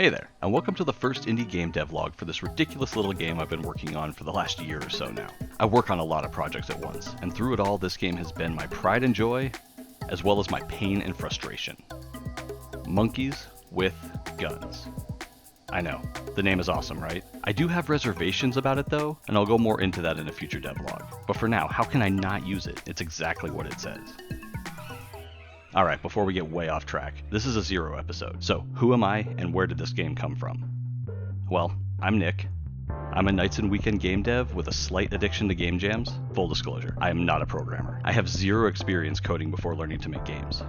Hey there, and welcome to the first indie game devlog for this ridiculous little game I've been working on for the last year or so now. I work on a lot of projects at once, and through it all, this game has been my pride and joy, as well as my pain and frustration. Monkeys with Guns. I know, the name is awesome, right? I do have reservations about it though, and I'll go more into that in a future devlog. But for now, how can I not use it? It's exactly what it says. Alright, before we get way off track, this is a zero episode, so who am I and where did this game come from? Well, I'm Nick. I'm a nights and weekend game dev with a slight addiction to game jams. Full disclosure, I am not a programmer. I have zero experience coding before learning to make games.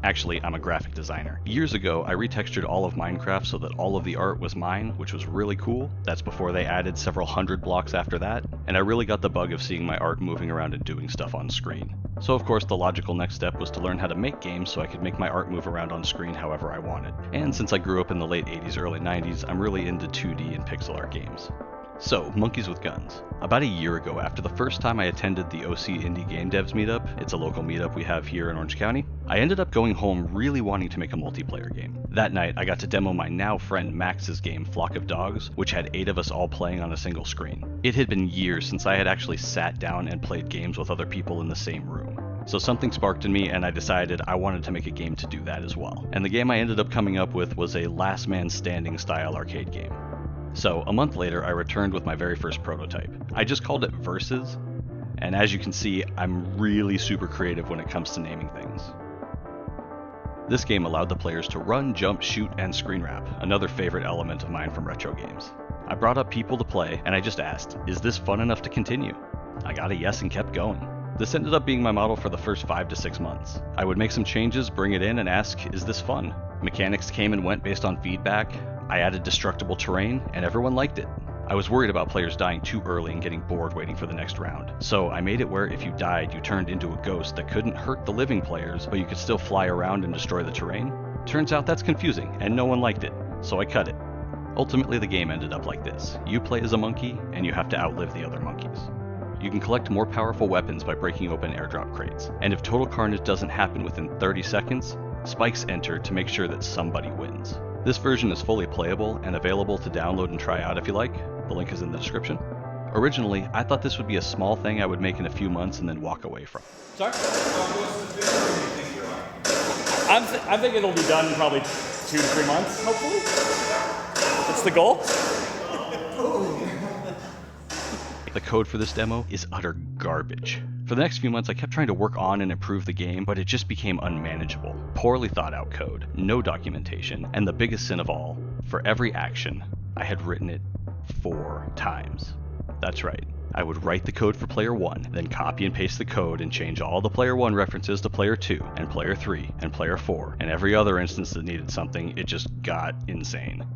Actually, I'm a graphic designer. Years ago, I retextured all of Minecraft so that all of the art was mine, which was really cool. That's before they added several hundred blocks after that, and I really got the bug of seeing my art moving around and doing stuff on screen. So of course, the logical next step was to learn how to make games so I could make my art move around on screen however I wanted. And since I grew up in the late 80s, early 90s, I'm really into 2D and pixel art games. So, Monkeys with Guns. About a year ago, after the first time I attended the OC Indie Game Devs meetup, it's a local meetup we have here in Orange County, I ended up going home really wanting to make a multiplayer game. That night, I got to demo my now friend Max's game Flock of Dogs, which had 8 of us all playing on a single screen. It had been years since I had actually sat down and played games with other people in the same room. So something sparked in me and I decided I wanted to make a game to do that as well. And the game I ended up coming up with was a last man standing style arcade game. So, a month later, I returned with my very first prototype. I just called it Versus, and as you can see, I'm really super creative when it comes to naming things. This game allowed the players to run, jump, shoot, and screen wrap, another favorite element of mine from retro games. I brought up people to play, and I just asked, is this fun enough to continue? I got a yes and kept going. This ended up being my model for the first 5 to 6 months. I would make some changes, bring it in, and ask, is this fun? Mechanics came and went based on feedback. I added destructible terrain, and everyone liked it. I was worried about players dying too early and getting bored waiting for the next round. So I made it where if you died, you turned into a ghost that couldn't hurt the living players, but you could still fly around and destroy the terrain. Turns out that's confusing, and no one liked it, so I cut it. Ultimately, the game ended up like this. You play as a monkey, and you have to outlive the other monkeys. You can collect more powerful weapons by breaking open airdrop crates, and if total carnage doesn't happen within 30 seconds, spikes enter to make sure that somebody wins. This version is fully playable and available to download and try out if you like. The link is in the description. Originally, I thought this would be a small thing I would make in a few months and then walk away from. Sorry? I think it'll be done in probably 2 to 3 months, hopefully. That's the goal. The code for this demo is utter garbage. For the next few months, I kept trying to work on and improve the game, but it just became unmanageable. Poorly thought out code, no documentation, and the biggest sin of all, for every action, I had written it 4 times. That's right. I would write the code for player 1, then copy and paste the code and change all the player 1 references to player 2, and player 3, and player 4, and every other instance that needed something. It just got insane.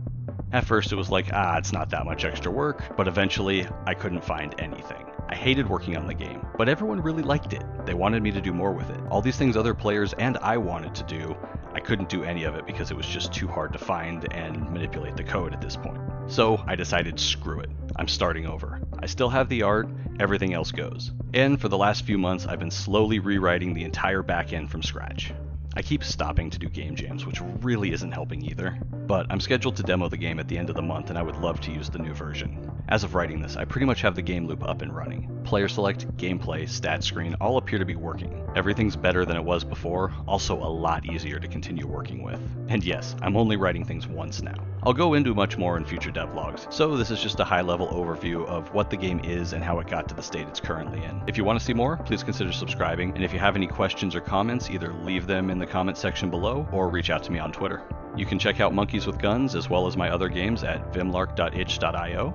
At first it was like, it's not that much extra work, but eventually I couldn't find anything. I hated working on the game, but everyone really liked it. They wanted me to do more with it. All these things other players and I wanted to do, I couldn't do any of it because it was just too hard to find and manipulate the code at this point. So I decided, screw it. I'm starting over. I still have the art, everything else goes. And for the last few months, I've been slowly rewriting the entire backend from scratch. I keep stopping to do game jams, which really isn't helping either. But I'm scheduled to demo the game at the end of the month and I would love to use the new version. As of writing this, I pretty much have the game loop up and running. Player select, gameplay, stat screen all appear to be working. Everything's better than it was before, also a lot easier to continue working with. And yes, I'm only writing things once now. I'll go into much more in future devlogs, so this is just a high-level overview of what the game is and how it got to the state it's currently in. If you want to see more, please consider subscribing, and if you have any questions or comments, either leave them in the comment section below or reach out to me on Twitter. You can check out Monkeys with Guns as well as my other games at vimlark.itch.io.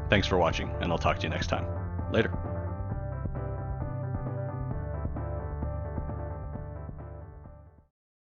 Thanks for watching, and I'll talk to you next time. Later.